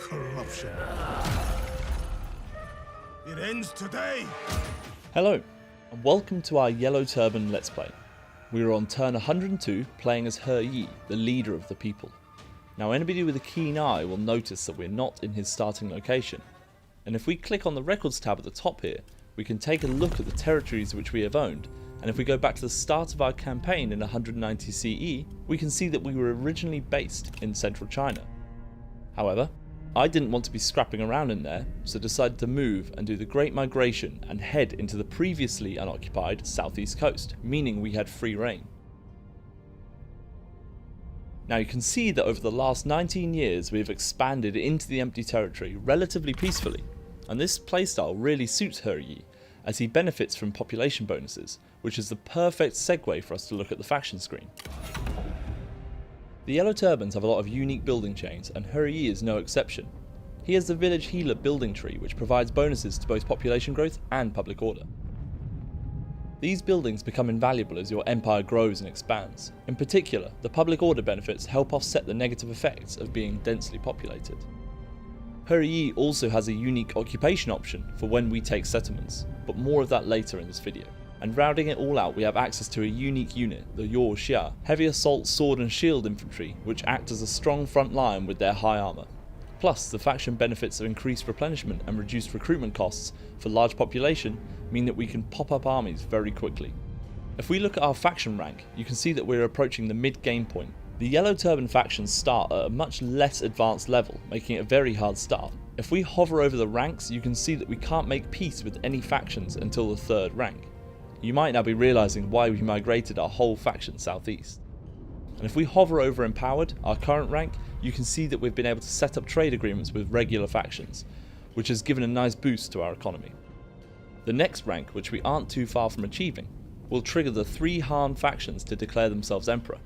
corruption. It ends today! Hello, and welcome to our Yellow Turban Let's Play. We are on turn 102 playing as He Yi, the leader of the people. Now anybody with a keen eye will notice that we're not in his starting location. And if we click on the records tab at the top here, we can take a look at the territories which we have owned, and if we go back to the start of our campaign in 190 CE, we can see that we were originally based in central China. However, I didn't want to be scrapping around in there, so decided to move and do the Great Migration and head into the previously unoccupied southeast coast, meaning we had free reign. Now you can see that over the last 19 years we have expanded into the empty territory relatively peacefully, and this playstyle really suits He Yi, as he benefits from population bonuses, which is the perfect segue for us to look at the faction screen. The Yellow Turbans have a lot of unique building chains, and He Yi is no exception. He has the village healer building tree, which provides bonuses to both population growth and public order. These buildings become invaluable as your empire grows and expands. In particular, the public order benefits help offset the negative effects of being densely populated. He Yi also has a unique occupation option for when we take settlements, but more of that later in this video. And rounding it all out, we have access to a unique unit, the Yor Xia, heavy assault sword and shield infantry, which act as a strong front line with their high armour. Plus, the faction benefits of increased replenishment and reduced recruitment costs for large population mean that we can pop up armies very quickly. If we look at our faction rank, you can see that we're approaching the mid-game point. The Yellow Turban factions start at a much less advanced level, making it a very hard start. If we hover over the ranks, you can see that we can't make peace with any factions until the 3rd rank. You might now be realising why we migrated our whole faction southeast. And if we hover over Empowered, our current rank, you can see that we've been able to set up trade agreements with regular factions, which has given a nice boost to our economy. The next rank, which we aren't too far from achieving, will trigger the 3 Han factions to declare themselves Emperor.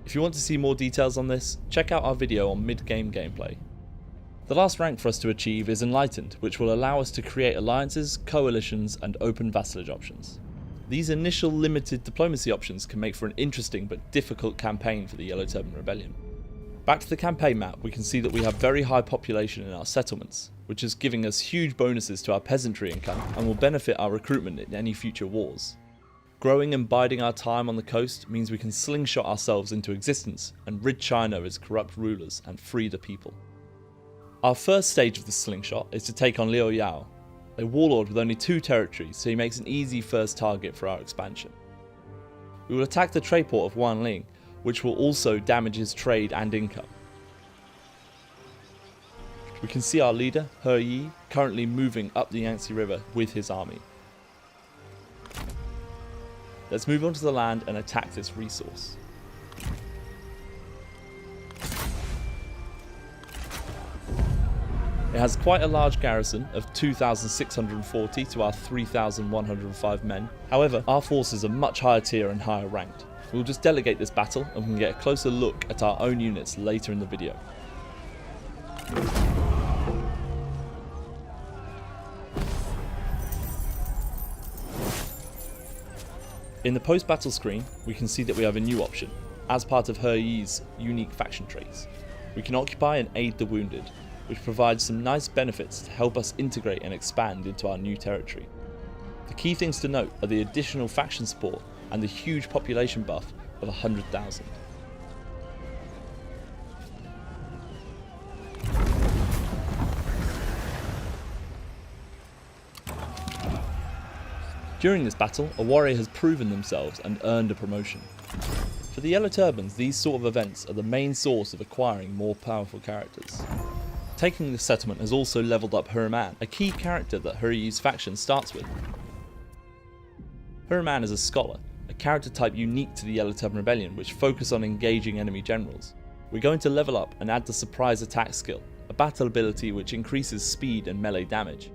If you want to see more details on this, check out our video on mid-game gameplay. The last rank for us to achieve is Enlightened, which will allow us to create alliances, coalitions and open vassalage options. These initial limited diplomacy options can make for an interesting but difficult campaign for the Yellow Turban Rebellion. Back to the campaign map, we can see that we have very high population in our settlements, which is giving us huge bonuses to our peasantry income and will benefit our recruitment in any future wars. Growing and biding our time on the coast means we can slingshot ourselves into existence and rid China of its corrupt rulers and free the people. Our first stage of the slingshot is to take on Liu Yao, a warlord with only 2 territories, so he makes an easy first target for our expansion. We will attack the trade port of Wanling, which will also damage his trade and income. We can see our leader, He Yi, currently moving up the Yangtze River with his army. Let's move on to the land and attack this resource. It has quite a large garrison of 2,640 to our 3,105 men. However, our forces are much higher tier and higher ranked. We'll just delegate this battle and we can get a closer look at our own units later in the video. In the post-battle screen, we can see that we have a new option, as part of He Yi's unique faction traits. We can occupy and aid the wounded, which provides some nice benefits to help us integrate and expand into our new territory. The key things to note are the additional faction support and the huge population buff of 100,000. During this battle, a warrior has proven themselves and earned a promotion. For the Yellow Turbans, these sort of events are the main source of acquiring more powerful characters. Taking this settlement has also leveled up Turban, a key character that He Yi's faction starts with. Turban is a scholar, a character type unique to the Yellow Turban Rebellion which focus on engaging enemy generals. We're going to level up and add the surprise attack skill, a battle ability which increases speed and melee damage.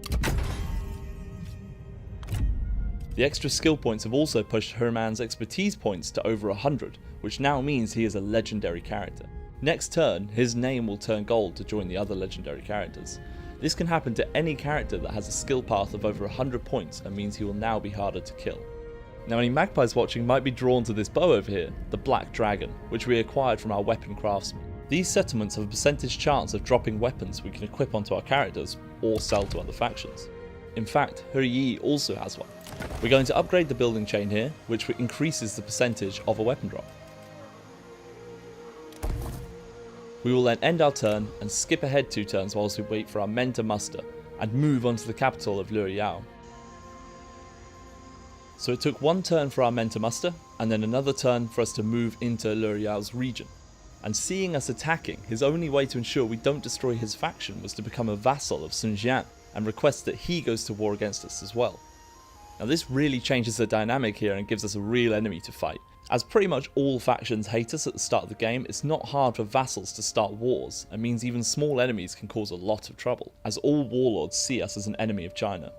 The extra skill points have also pushed Turban's expertise points to over 100, which now means he is a legendary character. Next turn, his name will turn gold to join the other legendary characters. This can happen to any character that has a skill path of over 100 points and means he will now be harder to kill. Now any magpies watching might be drawn to this bow over here, the Black Dragon, which we acquired from our weapon craftsman. These settlements have a percentage chance of dropping weapons we can equip onto our characters or sell to other factions. In fact, Huryi also has one. We're going to upgrade the building chain here, which increases the percentage of a weapon drop. We will then end our turn and skip ahead 2 turns whilst we wait for our men to muster and move on to the capital of Luriao. So it took 1 turn for our men to muster and then another turn for us to move into Luriao's region. And seeing us attacking, his only way to ensure we don't destroy his faction was to become a vassal of Sun Jian and request that he goes to war against us as well. Now this really changes the dynamic here and gives us a real enemy to fight. As pretty much all factions hate us at the start of the game, it's not hard for vassals to start wars, and means even small enemies can cause a lot of trouble, as all warlords see us as an enemy of China.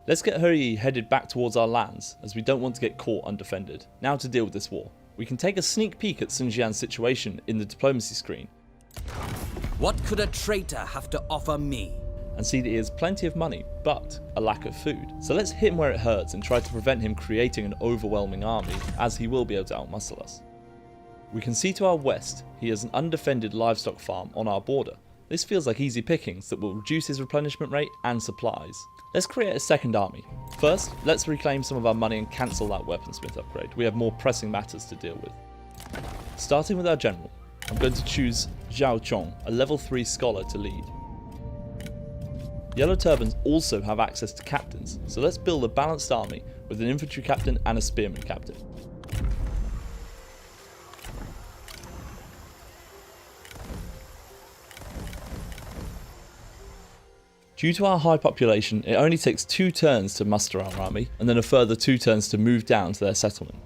Let's get Huryi headed back towards our lands, as we don't want to get caught undefended. Now to deal with this war. We can take a sneak peek at Sun Jian's situation in the diplomacy screen. What could a traitor have to offer me? And see that he has plenty of money, but a lack of food. So let's hit him where it hurts and try to prevent him creating an overwhelming army, as he will be able to outmuscle us. We can see to our west, he has an undefended livestock farm on our border. This feels like easy pickings that will reduce his replenishment rate and supplies. Let's create a second army. First, let's reclaim some of our money and cancel that weaponsmith upgrade. We have more pressing matters to deal with. Starting with our general, I'm going to choose Zhao Chong, a level 3 scholar, to lead. Yellow Turbans also have access to captains, so let's build a balanced army with an infantry captain and a spearman captain. Due to our high population, it only takes 2 turns to muster our army, and then a further 2 turns to move down to their settlement.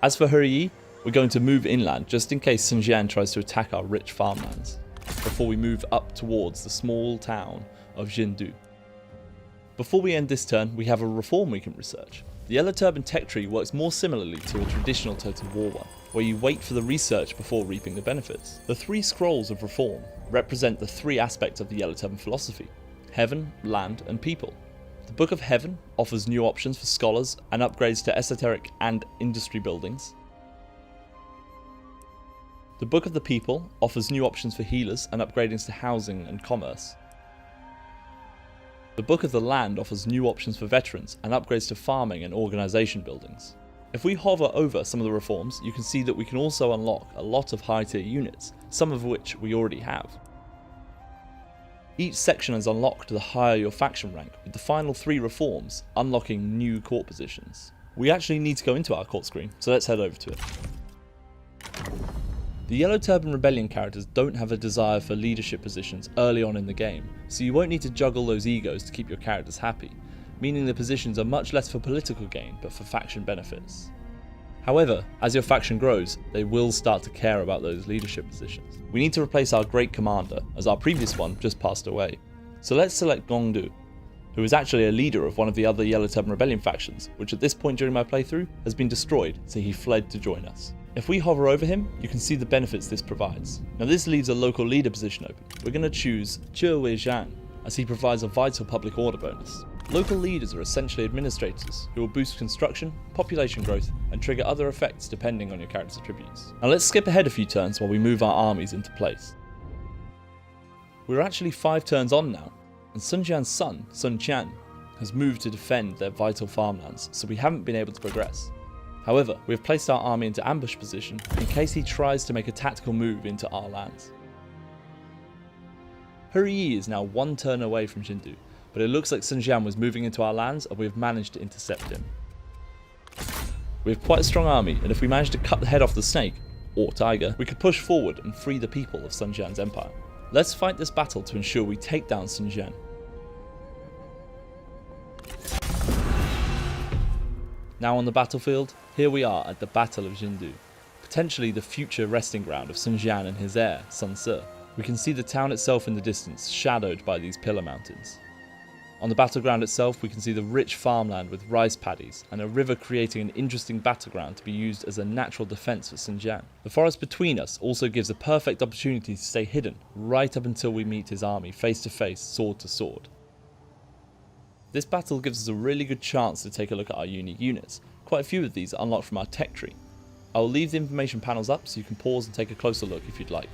As for Huryi, we're going to move inland just in case Sun Jian tries to attack our rich farmlands, before we move up towards the small town of Jindu. Before we end this turn, we have a reform we can research. The Yellow Turban tech tree works more similarly to a traditional Total War one, where you wait for the research before reaping the benefits. The 3 scrolls of reform represent the 3 aspects of the Yellow Turban philosophy: heaven, land, and people. The Book of Heaven offers new options for scholars and upgrades to esoteric and industry buildings. The Book of the People offers new options for healers and upgradings to housing and commerce. The Book of the Land offers new options for veterans and upgrades to farming and organisation buildings. If we hover over some of the reforms, you can see that we can also unlock a lot of high tier units, some of which we already have. Each section is unlocked the higher your faction rank, with the final 3 reforms unlocking new court positions. We actually need to go into our court screen, so let's head over to it. The Yellow Turban Rebellion characters don't have a desire for leadership positions early on in the game, so you won't need to juggle those egos to keep your characters happy, meaning the positions are much less for political gain but for faction benefits. However, as your faction grows, they will start to care about those leadership positions. We need to replace our great commander, as our previous one just passed away. So let's select Gongdu, who is actually a leader of one of the other Yellow Turban Rebellion factions, which at this point during my playthrough has been destroyed, so he fled to join us. If we hover over him, you can see the benefits this provides. Now this leaves a local leader position open. We're going to choose Zhe Wei Zhang, as he provides a vital public order bonus. Local leaders are essentially administrators, who will boost construction, population growth, and trigger other effects depending on your character's attributes. Now let's skip ahead a few turns while we move our armies into place. We're actually 5 turns on now, and Sun Jian's son, Sun Qian, has moved to defend their vital farmlands, so we haven't been able to progress. However, we have placed our army into ambush position in case he tries to make a tactical move into our lands. Huryi is now 1 turn away from Jindu, but it looks like Sun Jian was moving into our lands and we have managed to intercept him. We have quite a strong army, and if we manage to cut the head off the snake, or tiger, we could push forward and free the people of Sun Jian's empire. Let's fight this battle to ensure we take down Sun Jian. Now on the battlefield, here we are at the Battle of Jindu, potentially the future resting ground of Sun Jian and his heir, Sun Ce. We can see the town itself in the distance, shadowed by these pillar mountains. On the battleground itself, we can see the rich farmland with rice paddies, and a river creating an interesting battleground to be used as a natural defence for Sun Jian. The forest between us also gives a perfect opportunity to stay hidden, right up until we meet his army face to face, sword to sword. This battle gives us a really good chance to take a look at our unique units. Quite a few of these are unlocked from our tech tree. I'll leave the information panels up so you can pause and take a closer look if you'd like.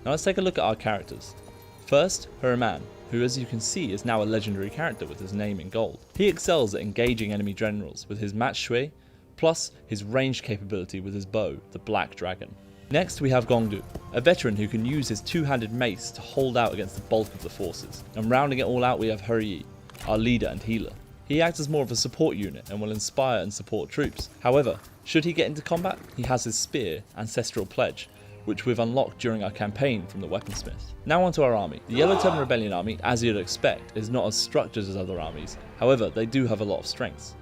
Now let's take a look at our characters. First, Turban, who as you can see is now a legendary character with his name in gold. He excels at engaging enemy generals with his match shui, plus his ranged capability with his bow, the Black Dragon. Next we have Gongdu, a veteran who can use his two-handed mace to hold out against the bulk of the forces. And rounding it all out we have Yi, our leader and healer. He acts as more of a support unit and will inspire and support troops. However, should he get into combat, he has his spear, Ancestral Pledge, which we've unlocked during our campaign from the Weaponsmith. Now onto our army. The Yellow Turban Rebellion army, as you'd expect, is not as structured as other armies. However, they do have a lot of strengths.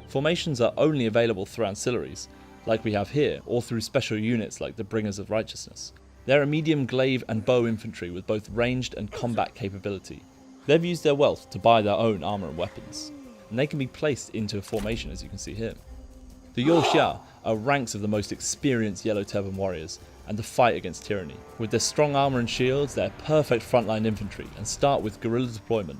Formations are only available through ancillaries, like we have here, or through special units like the Bringers of Righteousness. They're a medium glaive and bow infantry with both ranged and combat capability. They've used their wealth to buy their own armour and weapons, and they can be placed into a formation as you can see here. The Yoxia are ranks of the most experienced Yellow Turban warriors and the fight against tyranny. With their strong armour and shields, they're perfect frontline infantry and start with guerrilla deployment.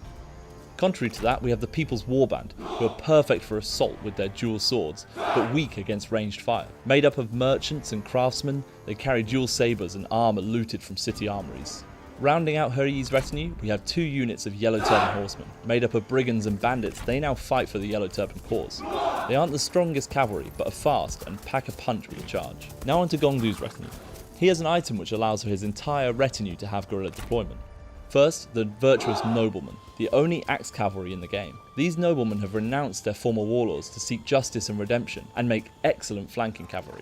Contrary to that, we have the People's Warband, who are perfect for assault with their dual swords, but weak against ranged fire. Made up of merchants and craftsmen, they carry dual sabres and armour looted from city armories. Rounding out Yi's retinue, we have 2 units of Yellow Turban horsemen. Made up of brigands and bandits, they now fight for the Yellow Turban cause. They aren't the strongest cavalry, but are fast and pack a punch with a charge. Now onto Gongdu's retinue. He has an item which allows for his entire retinue to have guerrilla deployment. First, the Virtuous Noblemen, the only axe cavalry in the game. These noblemen have renounced their former warlords to seek justice and redemption, and make excellent flanking cavalry.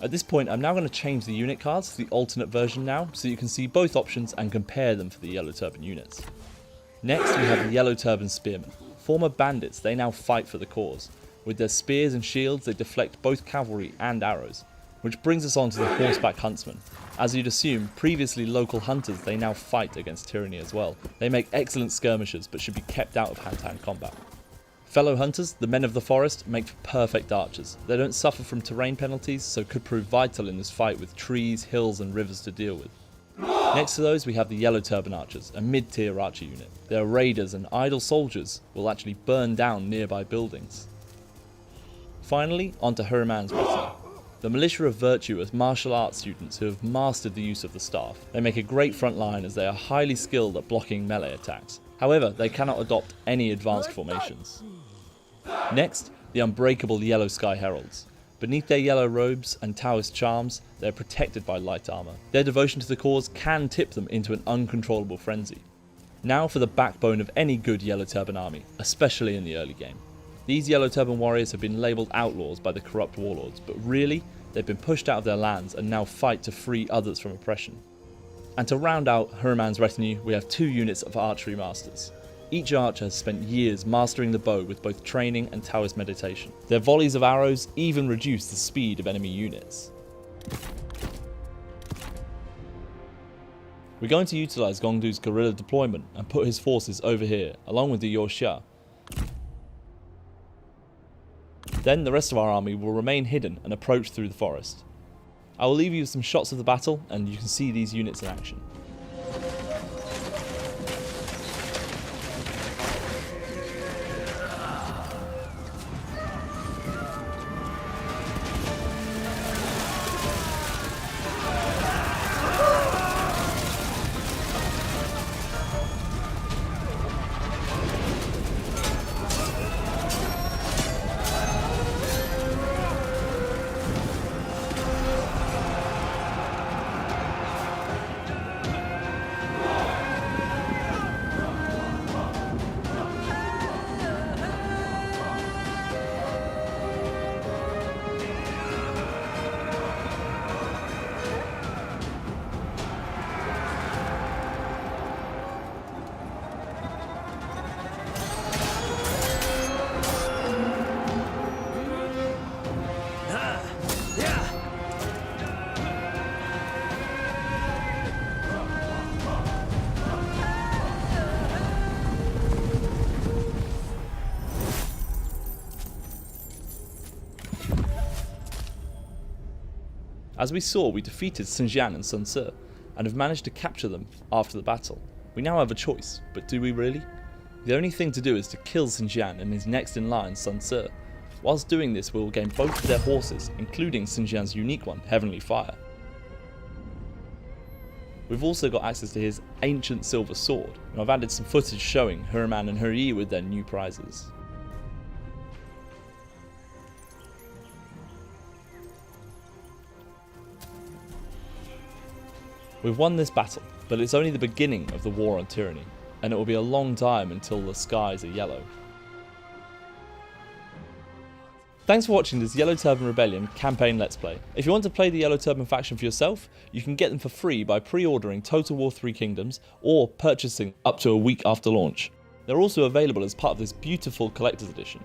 At this point, I'm now going to change the unit cards to the alternate version now, so you can see both options and compare them for the Yellow Turban units. Next, we have the Yellow Turban Spearmen. Former bandits, they now fight for the cause. With their spears and shields, they deflect both cavalry and arrows. Which brings us on to the Horseback Huntsmen. As you'd assume, previously local hunters, they now fight against tyranny as well. They make excellent skirmishers, but should be kept out of hand-to-hand combat. Fellow hunters, the Men of the Forest, make for perfect archers. They don't suffer from terrain penalties, so could prove vital in this fight with trees, hills and rivers to deal with. Next to those we have the Yellow Turban Archers, a mid-tier archer unit. They are raiders and idle soldiers will actually burn down nearby buildings. Finally, onto Turban's retinue. The Militia of Virtue are martial arts students who have mastered the use of the staff. They make a great front line as they are highly skilled at blocking melee attacks. However, they cannot adopt any advanced formations. Next, the unbreakable Yellow Sky Heralds. Beneath their yellow robes and Taoist charms, they are protected by light armour. Their devotion to the cause can tip them into an uncontrollable frenzy. Now for the backbone of any good Yellow Turban army, especially in the early game. These Yellow Turban warriors have been labelled outlaws by the corrupt warlords, but really, they've been pushed out of their lands and now fight to free others from oppression. And to round out Turban's retinue, we have 2 units of archery masters. Each archer has spent years mastering the bow with both training and Taoist meditation. Their volleys of arrows even reduce the speed of enemy units. We're going to utilise Gongdu's guerrilla deployment and put his forces over here, along with the Yoxia. Then the rest of our army will remain hidden and approach through the forest. I will leave you with some shots of the battle and you can see these units in action. As we saw, we defeated Xinjiang and Sun Ce, and have managed to capture them after the battle. We now have a choice, but do we really? The only thing to do is to kill Xinjiang and his next in line, Sun Ce. Whilst doing this, we will gain both of their horses, including Xinjiang's unique one, Heavenly Fire. We've also got access to his ancient silver sword, and I've added some footage showing Huraman and Huryi with their new prizes. We've won this battle, but it's only the beginning of the war on tyranny, and it will be a long time until the skies are yellow. Thanks for watching this Yellow Turban Rebellion campaign Let's Play. If you want to play the Yellow Turban faction for yourself, you can get them for free by pre-ordering Total War 3 Kingdoms or purchasing up to a week after launch. They're also available as part of this beautiful collector's edition.